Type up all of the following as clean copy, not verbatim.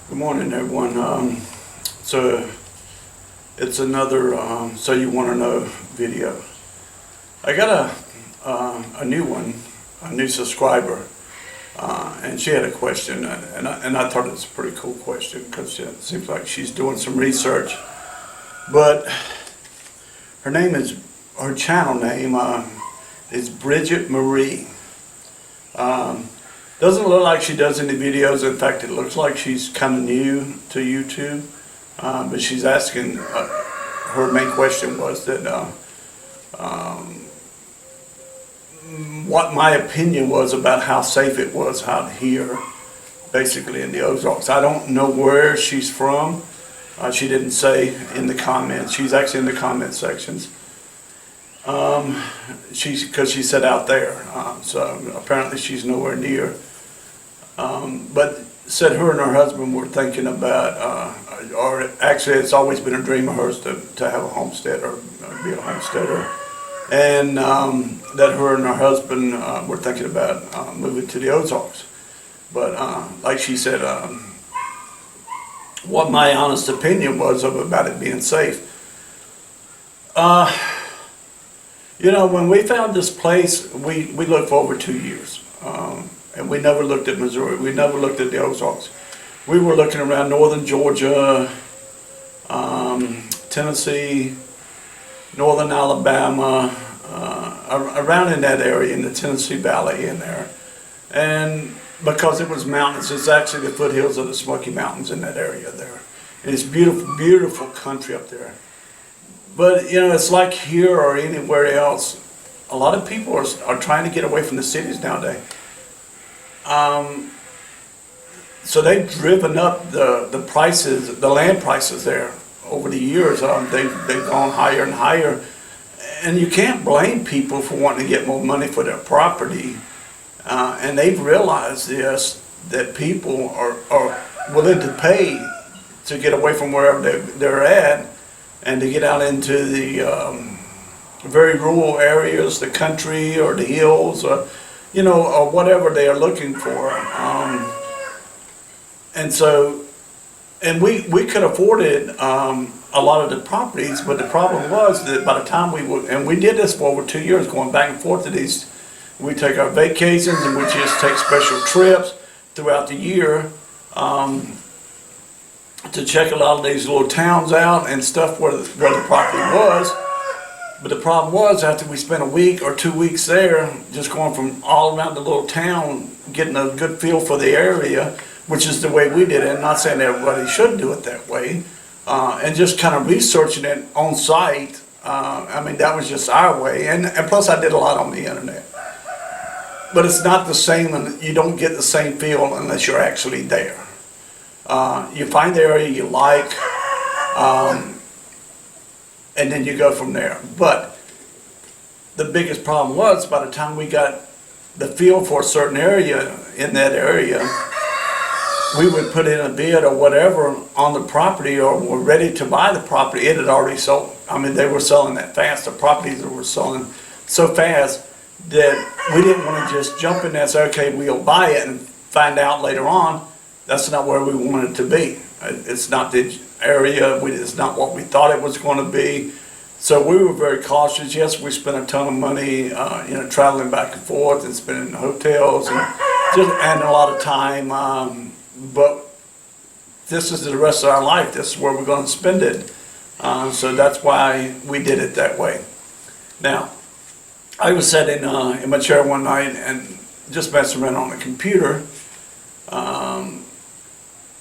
Good morning, everyone. So it's another So You Want to Know video. I got a new one, a new subscriber, and she had a question, and I thought it was a pretty cool question because it seems like she's doing some research. But her channel name is Bridget Marie. Doesn't look like she does any videos. In fact, it looks like she's kind of new to YouTube. But she's asking, her main question was that what my opinion was about how safe it was out here, basically in the Ozarks. I don't know where she's from. She didn't say in the comments. She's actually in the comment sections. Because she said out there, so apparently she's nowhere near. But said her and her husband were thinking about, or actually it's always been a dream of hers to have a homestead or be a homesteader, and that her and her husband were thinking about moving to the Ozarks. But like she said, what my honest opinion was about it being safe. You know, when we found this place, we looked for over 2 years. And we never looked at Missouri. We never looked at the Ozarks. We were looking around northern Georgia, Tennessee, northern Alabama, around in that area, in the Tennessee Valley in there. And because it was mountains, it's actually the foothills of the Smoky Mountains in that area there. And it's beautiful, beautiful country up there. But, you know, it's like here or anywhere else, a lot of people are trying to get away from the cities nowadays. So they've driven up the prices, the land prices there over the years. They've gone higher and higher. And you can't blame people for wanting to get more money for their property. And they've realized this, that people are willing to pay to get away from wherever they're at, and to get out into the very rural areas, the country or the hills, or, you know, or whatever they are looking for. And so, and we could afford it, a lot of the properties, but the problem was that by the time and we did this for over 2 years, going back and forth to these, we take our vacations and we just take special trips throughout the year, to check a lot of these little towns out and stuff where the property was. But the problem was, after we spent a week or 2 weeks there, just going from all around the little town, getting a good feel for the area, which is the way we did it. I'm not saying everybody should do it that way, and just kind of researching it on site. I mean, that was just our way, and plus I did a lot on the internet. But it's not the same, and you don't get the same feel unless you're actually there. You find the area you like, and then you go from there. But the biggest problem was, by the time we got the feel for a certain area in that area, we would put in a bid or whatever on the property, or were ready to buy the property. It had already sold. I mean, they were selling that fast. The properties were selling so fast that we didn't want to just jump in there and say, okay, we'll buy it, and find out later on that's not where we wanted it to be. It's not the area, it's not what we thought it was going to be. So we were very cautious. Yes, we spent a ton of money, you know, traveling back and forth and spending in hotels and a lot of time. But this is the rest of our life. This is where we're going to spend it. So that's why we did it that way. Now, I was sitting in my chair one night and just messing around on the computer.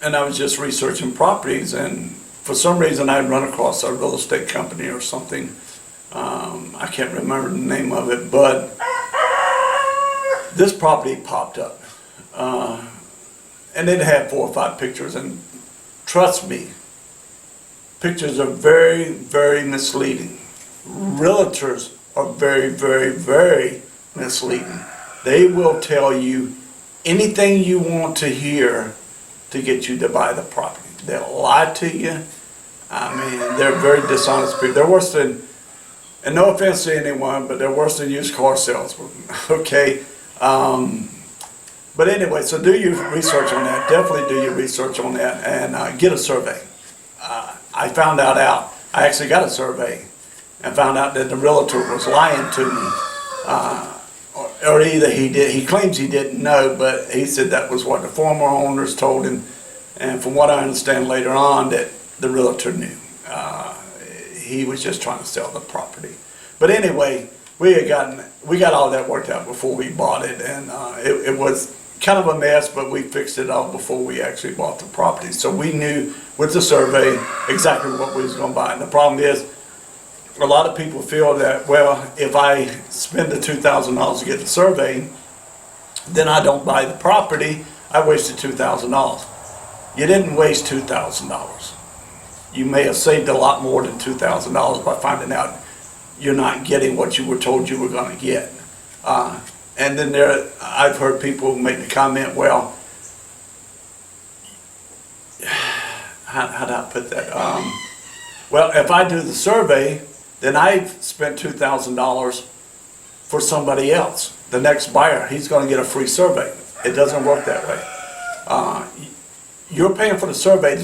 And I was just researching properties, and for some reason I had run across a real estate company or something. I can't remember the name of it, but this property popped up. And it had 4 or 5 pictures, and trust me, pictures are very, very misleading. Realtors are very, very, very misleading. They will tell you anything you want to hear to get you to buy the property. They'll lie to you. I mean, they're very dishonest people. They're worse than, and no offense to anyone, but they're worse than used car salesmen. Okay, But anyway, so do your research on that. Definitely do your research on that and get a survey. I found out. I actually got a survey and found out that the realtor was lying to me. Or either he claims he didn't know, but he said that was what the former owners told him. And from what I understand later on, that the realtor knew. He was just trying to sell the property. But anyway, we got all that worked out before we bought it, and it was kind of a mess, but we fixed it all before we actually bought the property. So we knew with the survey exactly what we was going to buy. And the problem is, a lot of people feel that, well, if I spend the $2,000 to get the survey, then I don't buy the property, I wasted $2,000. You didn't waste $2,000. You may have saved a lot more than $2,000 by finding out you're not getting what you were told you were going to get. And then I've heard people make the comment, well, how do I put that? Well, if I do the survey, then I've spent $2,000 for somebody else. The next buyer, he's going to get a free survey. It doesn't work that way. You're paying for the survey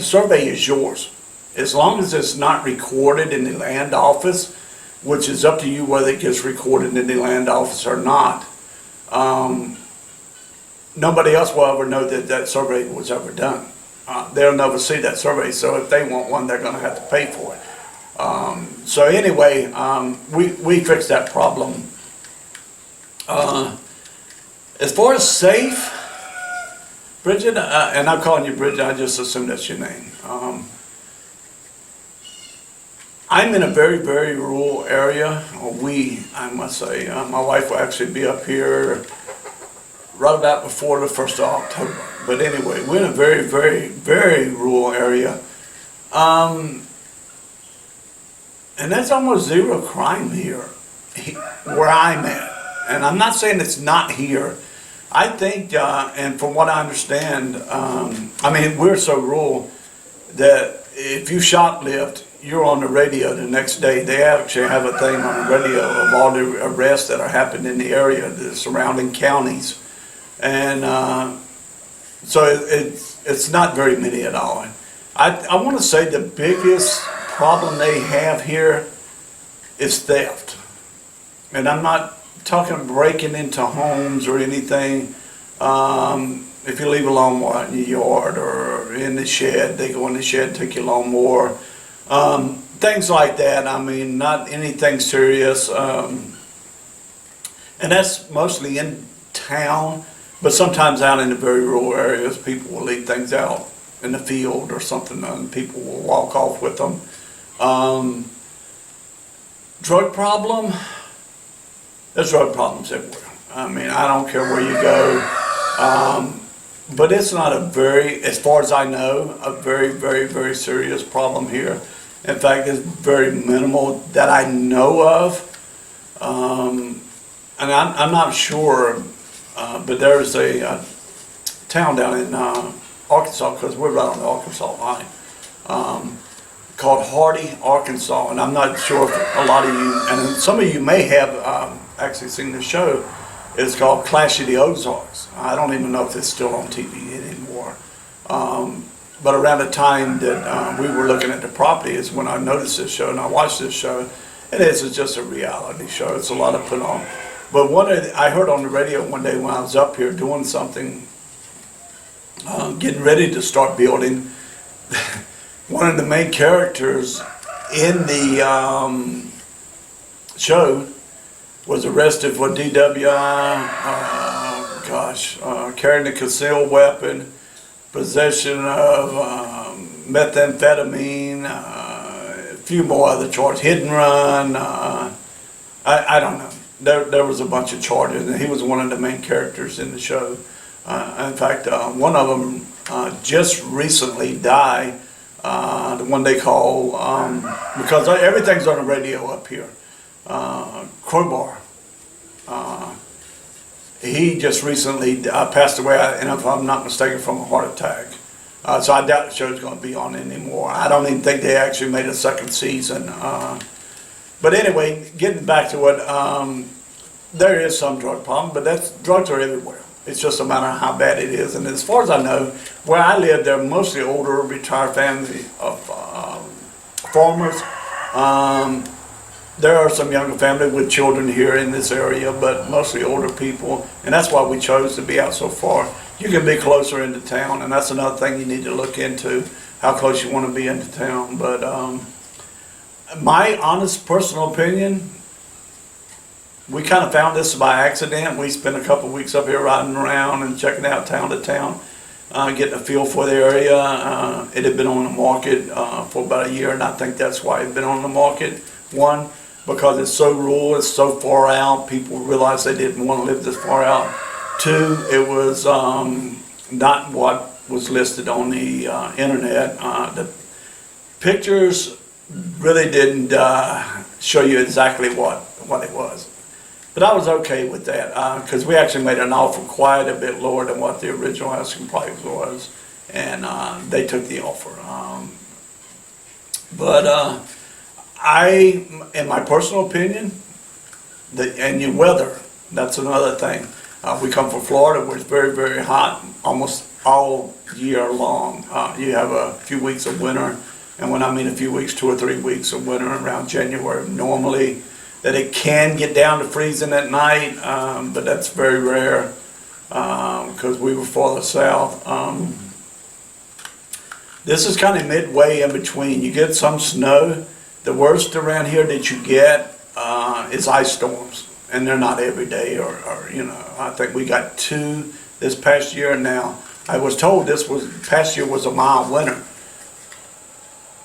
is yours. As long as it's not recorded in the land office, which is up to you whether it gets recorded in the land office or not, nobody else will ever know that that survey was ever done. They'll never see that survey, so if they want one, they're going to have to pay for it. So anyway, we fixed that problem. As far as safe, Bridget, and I'm calling you Bridget, I just assume that's your name. I'm in a very, very rural area. I must say, my wife will actually be up here right about before the 1st of October. But anyway, we're in a very, very, very rural area. And that's almost zero crime here, where I'm at. And I'm not saying it's not here. I think, and from what I understand, we're so rural that if you shoplift, you're on the radio the next day. They actually have a thing on the radio of all the arrests that are happening in the area, the surrounding counties. And so it's not very many at all. I want to say the biggest problem they have here is theft. And I'm not talking breaking into homes or anything. If you leave a lawnmower in your yard or in the shed, they go in the shed and take your lawnmower. Things like that. Not anything serious. And that's mostly in town, but sometimes out in the very rural areas, people will leave things out in the field or something, and people will walk off with them. Drug problem. There's drug problems everywhere. I don't care where you go. But it's not as far as I know, a very, very, very serious problem here. In fact, it's very minimal that I know of. And I'm not sure, but there's a town down in Arkansas, because we're right on the Arkansas line, called Hardy, Arkansas. And I'm not sure if a lot of you, and some of you may have actually seen the show. It's called Clash of the Ozarks. I don't even know if it's still on TV anymore. But around the time that we were looking at the property is when I noticed this show, and I watched this show. And it's just a reality show. It's a lot of put on. But I heard on the radio one day when I was up here doing something, getting ready to start building, one of the main characters in the show was arrested for DWI, carrying a concealed weapon, possession of methamphetamine, a few more other charges, hit and run. I don't know. There was a bunch of charges, and he was one of the main characters in the show. In fact, one of them just recently died. The one they call, because everything's on the radio up here. Crowbar. He just recently passed away, and if I'm not mistaken, from a heart attack. So I doubt the show's going to be on anymore. I don't even think they actually made a second season. But anyway, getting back to it, there is some drug problem, but drugs are everywhere. It's just a matter of how bad it is. And as far as I know, where I live, they're mostly older, retired family of farmers. There are some younger families with children here in this area, but mostly older people. And that's why we chose to be out so far. You can be closer into town, and that's another thing you need to look into, how close you want to be into town. But my honest personal opinion, we kind of found this by accident. We spent a couple of weeks up here riding around and checking out town to town, getting a feel for the area. It had been on the market for about a year, and I think that's why it had been on the market. One, because it's so rural, it's so far out, people realized they didn't want to live this far out. Two, it was not what was listed on the internet. The pictures really didn't show you exactly what it was. But I was okay with that, because we actually made an offer quite a bit lower than what the original asking price was, and they took the offer. In my personal opinion, and your weather, that's another thing. We come from Florida, where it's very, very hot almost all year long. You have a few weeks of winter, and when I mean a few weeks, 2 or 3 weeks of winter around January, normally that it can get down to freezing at night, but that's very rare because we were farther south. This is kind of midway in between. You get some snow. The worst around here that you get is ice storms, and they're not every day, or I think we got 2 this past year. Now, I was told past year was a mild winter.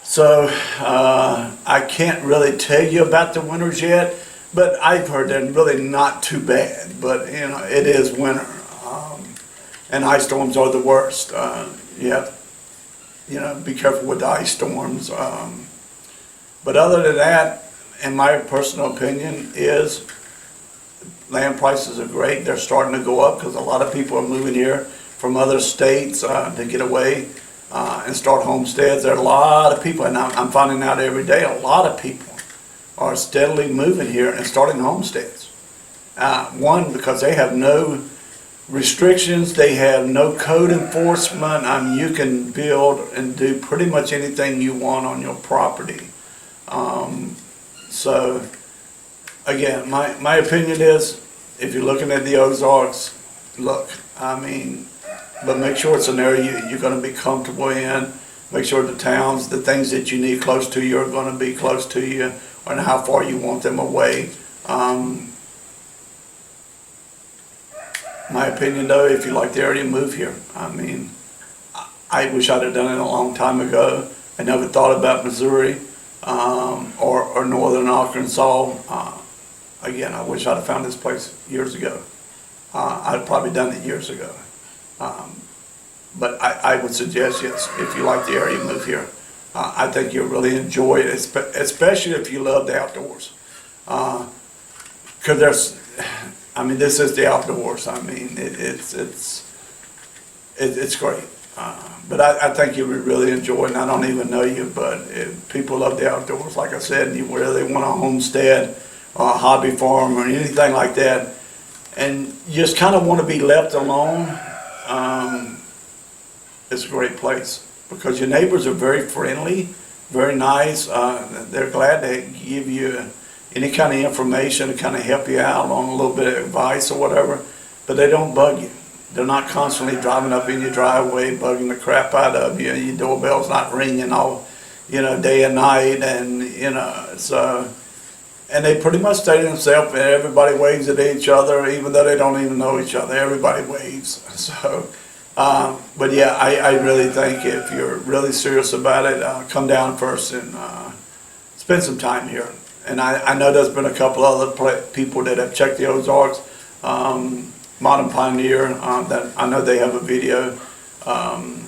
So I can't really tell you about the winters yet, but I've heard they're really not too bad. But it is winter, and ice storms are the worst. You have be careful with the ice storms. But other than that, in my personal opinion, is land prices are great. They're starting to go up because a lot of people are moving here from other states to get away and start homesteads. There are a lot of people, and I'm finding out every day, a lot of people are steadily moving here and starting homesteads. One, because they have no restrictions, they have no code enforcement. You can build and do pretty much anything you want on your property. So again, my opinion is, if you're looking at the Ozarks, look, but make sure it's an area you're going to be comfortable in. Make sure the towns, the things that you need close to you are going to be close to you, and how far you want them away. My opinion though, if you like the area, move here. I wish I'd have done it a long time ago. I never thought about Missouri or northern Arkansas. Again, I wish I'd have found this place years ago. I'd probably done it years ago. But I would suggest, yes, if you like the area, move here. I think you'll really enjoy it, especially if you love the outdoors. Because this is the outdoors. It's great. But I think you would really enjoy it, and I don't even know you, but if people love the outdoors, like I said, whether they want a homestead or a hobby farm or anything like that, and you just kind of want to be left alone, it's a great place, because your neighbors are very friendly, very nice. They're glad to give you any kind of information to kind of help you out on a little bit of advice or whatever, but they don't bug you. They're not constantly driving up in your driveway, bugging the crap out of you. Your doorbell's not ringing all, day and night, and and they pretty much stay to themselves. And everybody waves at each other, even though they don't even know each other. Everybody waves. So, but yeah, I really think if you're really serious about it, come down first and spend some time here. And I know there's been a couple other people that have checked the Ozarks. Modern Pioneer, that I know they have a video. And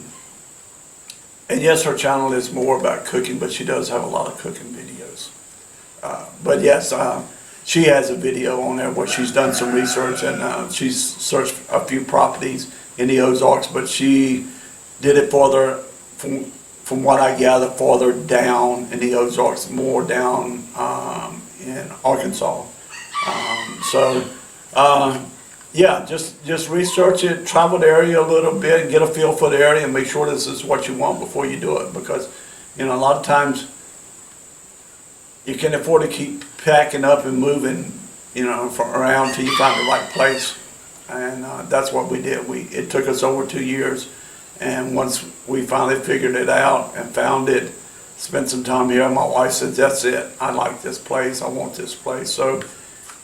yes, her channel is more about cooking, but she does have a lot of cooking videos. But yes, she has a video on there where she's done some research, and she's searched a few properties in the Ozarks, but she did it farther, from what I gather, farther down in the Ozarks, more down in Arkansas. Yeah, just research it, travel the area a little bit, and get a feel for the area, and make sure this is what you want before you do it. Because, a lot of times you can afford to keep packing up and moving, from around till you find the right place. And that's what we did. It took us over 2 years, and once we finally figured it out and found it, spent some time here, my wife said, "That's it. I like this place. I want this place." So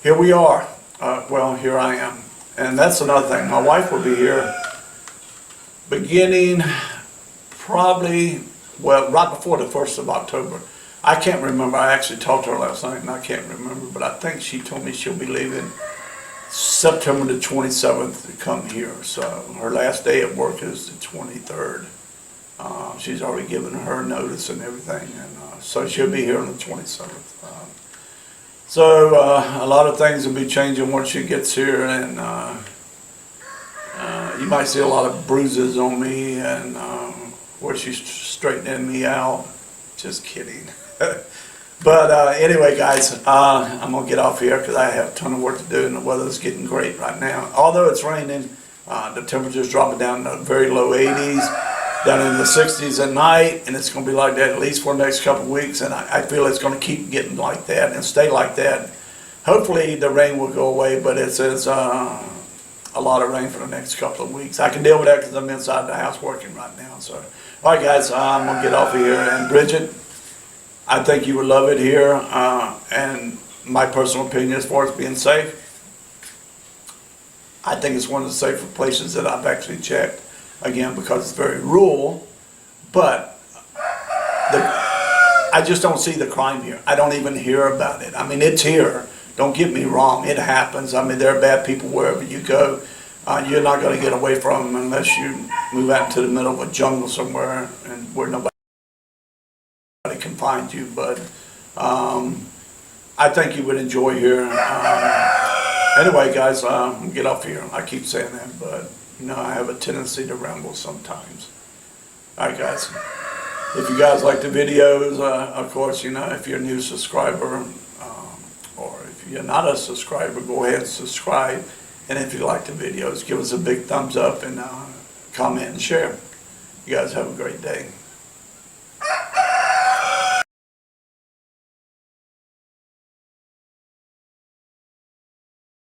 here we are. Well, here I am. And that's another thing. My wife will be here beginning probably, well, right before the 1st of October. I can't remember. I actually talked to her last night and I can't remember, but I think she told me she'll be leaving September the 27th to come here. So her last day at work is the 23rd. She's already given her notice and everything, and so she'll be here on the 27th. So a lot of things will be changing once she gets here, and you might see a lot of bruises on me, and where she's straightening me out. Just kidding. But anyway, guys, I'm gonna get off here because I have a ton of work to do, and the weather's getting great right now. Although it's raining, the temperature's dropping down to very low 80s. Down in the 60s at night, and it's going to be like that at least for the next couple of weeks, and I feel it's going to keep getting like that and stay like that. Hopefully the rain will go away, but it's a lot of rain for the next couple of weeks. I can deal with that because I'm inside the house working right now. So, all right, guys, I'm going to get off of here. And Bridget, I think you would love it here, and my personal opinion as far as being safe, I think it's one of the safer places that I've actually checked. Again, because it's very rural, but I just don't see the crime here. I don't even hear about it. I mean, it's here. Don't get me wrong. It happens. I mean, there are bad people wherever you go. You're not going to get away from them unless you move out into the middle of a jungle somewhere and where nobody can find you. But I think you would enjoy here. Anyway, guys, get off here. I keep saying that, but I have a tendency to ramble sometimes. All right, guys. If you guys like the videos, of course, if you're a new subscriber, or if you're not a subscriber, go ahead and subscribe. And if you like the videos, give us a big thumbs up and comment and share. You guys have a great day.